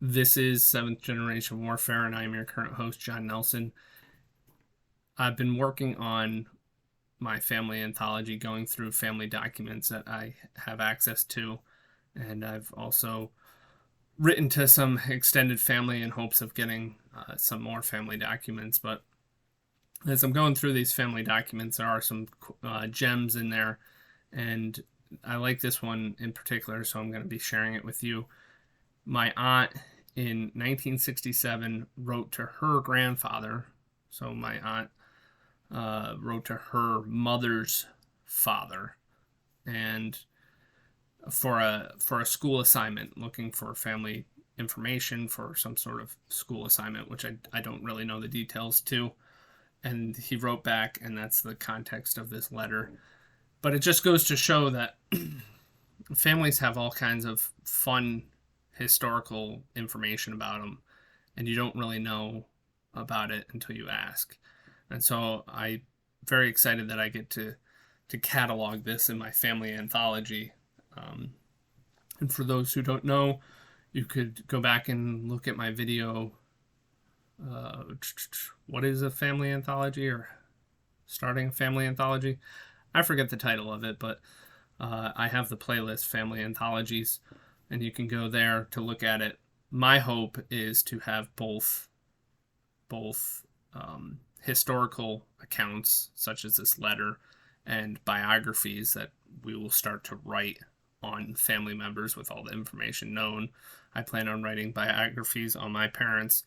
This is Seventh Generation Warfare, and I'm your current host, John Nelson. I've been working on my family anthology, going through family documents that I have access to, and I've also written to some extended family in hopes of getting some more family documents. But as I'm going through these family documents, there are some gems in there, and I like this one in particular, so I'm going to be sharing it with you. My aunt in 1967 wrote to her grandfather. So my aunt wrote to her mother's father, and for a school assignment, looking for family information for some sort of school assignment, which I don't really know the details to. And he wrote back, and that's the context of this letter. But it just goes to show that families have all kinds of fun historical information about them, and you don't really know about it until you ask. And so I'm very excited that I get to catalog this in my family anthology. And for those who don't know, you could go back and look at my video. What is a family anthology, or starting a family anthology? I forget the title of it, but I have the playlist Family Anthologies, and you can go there to look at it. My hope is to have both historical accounts, such as this letter, and biographies that we will start to write on family members with all the information known. I plan on writing biographies on my parents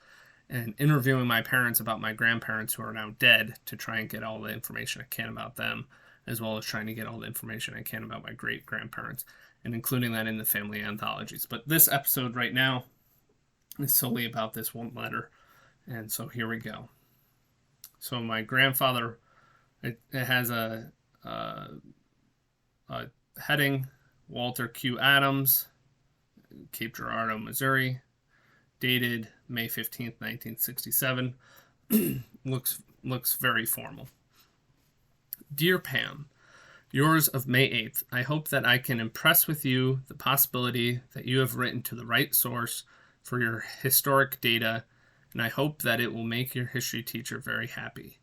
and interviewing my parents about my grandparents who are now dead, to try and get all the information I can about them, as well as trying to get all the information I can about my great-grandparents, and including that in the family anthologies. But this episode right now is solely about this one letter, and so here we go. So my grandfather, it has a heading, Walter Q. Adams, Cape Girardeau, Missouri, dated May 15th, 1967. looks very formal. Dear Pam, yours of May 8th. I hope that I can impress with you the possibility that you have written to the right source for your historic data, and I hope that it will make your history teacher very happy.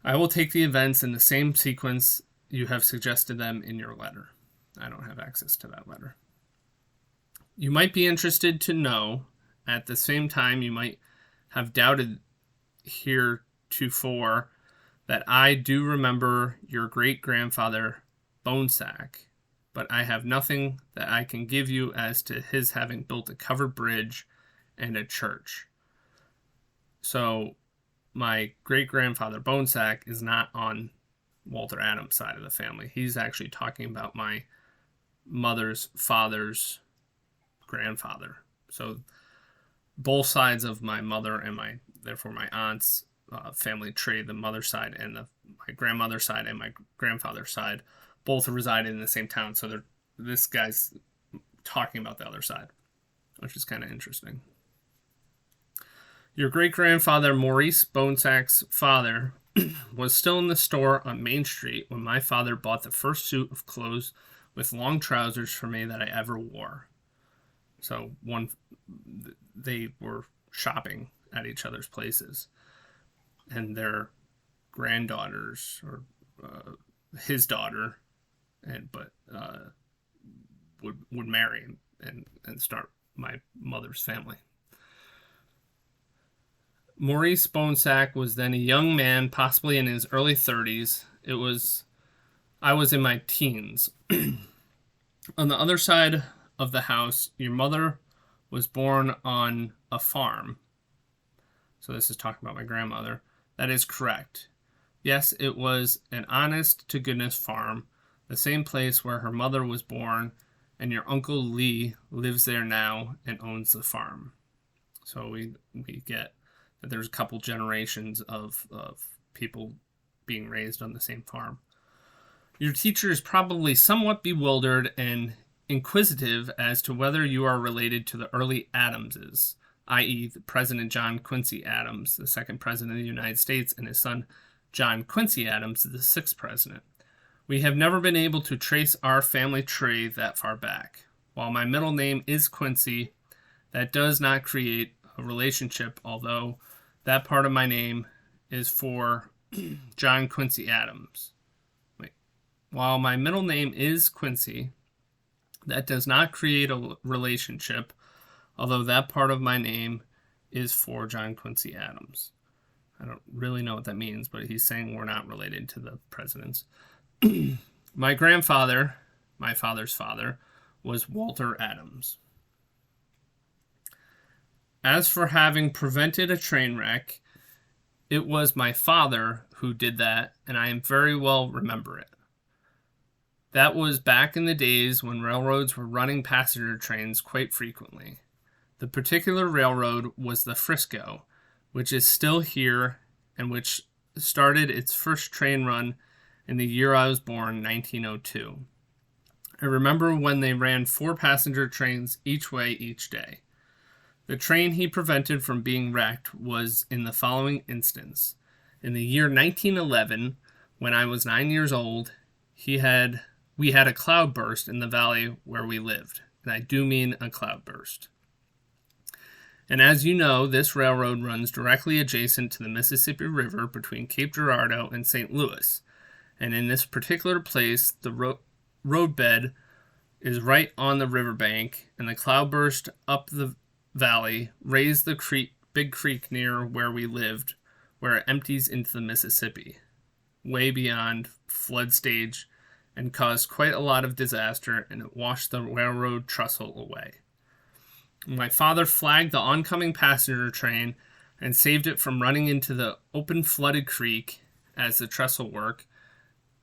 I will take the events in the same sequence you have suggested them in your letter. I don't have access to that letter. You might be interested to know, at the same time you might have doubted heretofore, that I do remember your great-grandfather Bonesack, but I have nothing that I can give you as to his having built a covered bridge and a church. So my great-grandfather Bonesack is not on Walter Adams' side of the family. He's actually talking about my mother's father's grandfather. So both sides of my mother and therefore my aunt's family tree, the mother's side and my grandmother's side and my grandfather's side, both reside in the same town. So this guy's talking about the other side, which is kind of interesting. Your great-grandfather Maurice Bonesack's father was still in the store on Main Street when my father bought the first suit of clothes with long trousers for me that I ever wore. So they were shopping at each other's places, and their granddaughters, or his daughter, would marry and start my mother's family. Maurice Bonesack was then a young man, possibly in his early 30s. I was in my teens. On the other side of the house, your mother was born on a farm. So this is talking about my grandmother. That is correct. Yes, it was an honest-to-goodness farm, the same place where her mother was born, and your Uncle Lee lives there now and owns the farm. So we get that there's a couple generations of people being raised on the same farm. Your teacher is probably somewhat bewildered and inquisitive as to whether you are related to the early Adamses, i.e. President John Quincy Adams, the second president of the United States, and his son John Quincy Adams, the sixth president. We have never been able to trace our family tree that far back. While my middle name is Quincy, That does not create a relationship, although that part of my name is for John Quincy Adams. Wait. While my middle name is Quincy, that does not create a relationship, although that part of my name is for John Quincy Adams. I don't really know what that means, but he's saying we're not related to the presidents. My grandfather, my father's father, was Walter Adams. As for having prevented a train wreck, it was my father who did that, and I very well remember it. That was back in the days when railroads were running passenger trains quite frequently. The particular railroad was the Frisco, which is still here and which started its first train run in the year I was born, 1902. I remember when they ran 4 passenger trains each way each day. The train he prevented from being wrecked was in the following instance. In the year 1911, when I was 9 years old, we had a cloudburst in the valley where we lived, and I do mean a cloudburst. And as you know, this railroad runs directly adjacent to the Mississippi River between Cape Girardeau and St. Louis. And in this particular place, the roadbed is right on the riverbank, and the cloudburst up the valley raised the big creek near where we lived, where it empties into the Mississippi, way beyond flood stage, and caused quite a lot of disaster, and it washed the railroad trestle away. My father flagged the oncoming passenger train and saved it from running into the open flooded creek as the trestle work,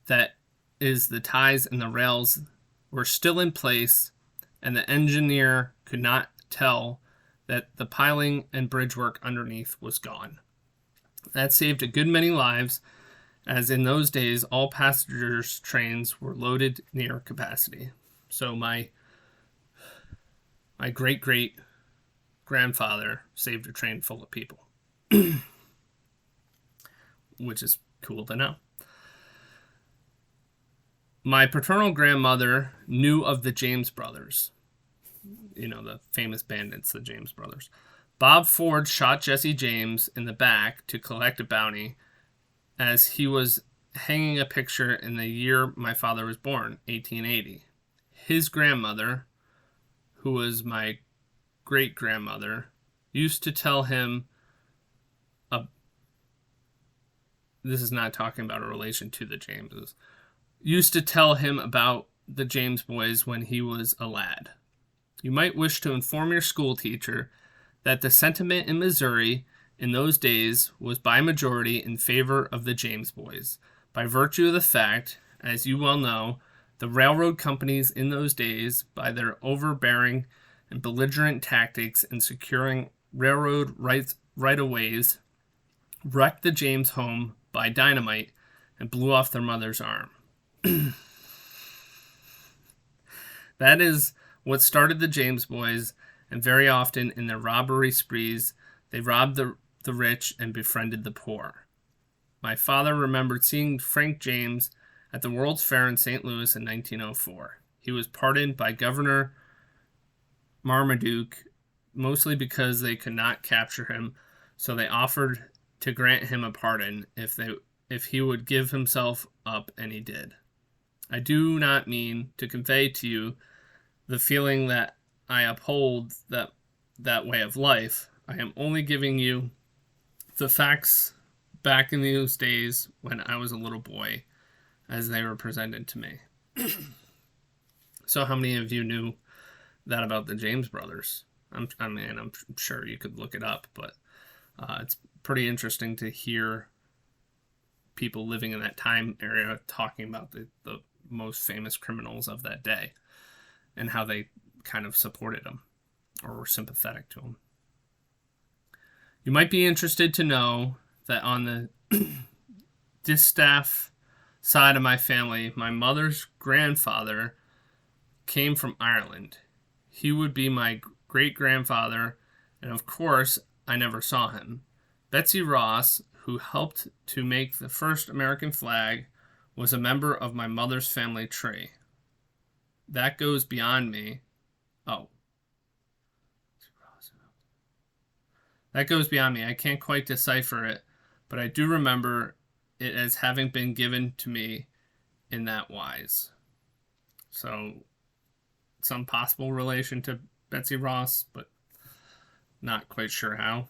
that is, the ties and the rails were still in place, and the engineer could not tell that the piling and bridge work underneath was gone. That saved a good many lives, as in those days all passengers trains were loaded near capacity. So my great-great-grandfather saved a train full of people, which is cool to know. My paternal grandmother knew of the James brothers. You know, the famous bandits, the James brothers. Bob Ford shot Jesse James in the back to collect a bounty as he was hanging a picture in the year my father was born, 1880. His grandmother, who was my great-grandmother, used to tell him, this is not talking about a relation to the Jameses, used to tell him about the James boys when he was a lad. You might wish to inform your school teacher that the sentiment in Missouri in those days was by majority in favor of the James boys, by virtue of the fact, as you well know, the railroad companies in those days, by their overbearing and belligerent tactics in securing railroad right-of-ways, wrecked the James home by dynamite and blew off their mother's arm. That is what started the James boys, and very often in their robbery sprees, they robbed the rich and befriended the poor. My father remembered seeing Frank James at the World's Fair in St. Louis in 1904. He was pardoned by Governor Marmaduke, mostly because they could not capture him, so they offered to grant him a pardon if he would give himself up, and he did. I do not mean to convey to you the feeling that I uphold that way of life. I am only giving you the facts back in those days when I was a little boy, as they were presented to me. So how many of you knew that about the James brothers? I'm sure you could look it up, but it's pretty interesting to hear people living in that time area talking about the most famous criminals of that day and how they kind of supported them or were sympathetic to them. You might be interested to know that on the distaff side of my family, my mother's grandfather came from Ireland. He would be my great-grandfather, and of course, I never saw him. Betsy Ross, who helped to make the first American flag, was a member of my mother's family tree. That goes beyond me. Oh. That goes beyond me. I can't quite decipher it, but I do remember it as having been given to me in that wise. So, some possible relation to Betsy Ross, but not quite sure how.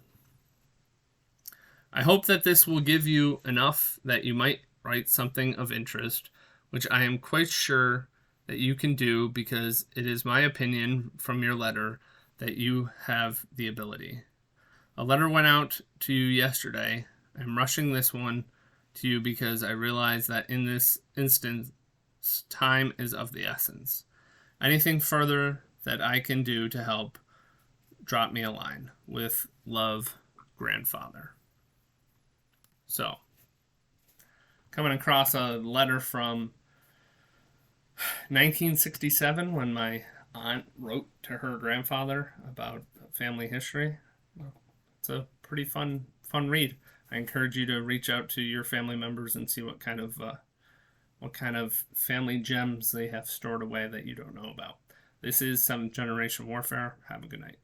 I hope that this will give you enough that you might write something of interest, which I am quite sure that you can do because it is my opinion from your letter that you have the ability. A letter went out to you yesterday. I'm rushing this one to you because I realize that in this instance, time is of the essence. Anything further that I can do to help, drop me a line. With love, Grandfather. So, coming across a letter from 1967 when my aunt wrote to her grandfather about family history. It's a pretty fun read. I encourage you to reach out to your family members and see what kind of family gems they have stored away that you don't know about. This is 7th Generation Warfare. Have a good night.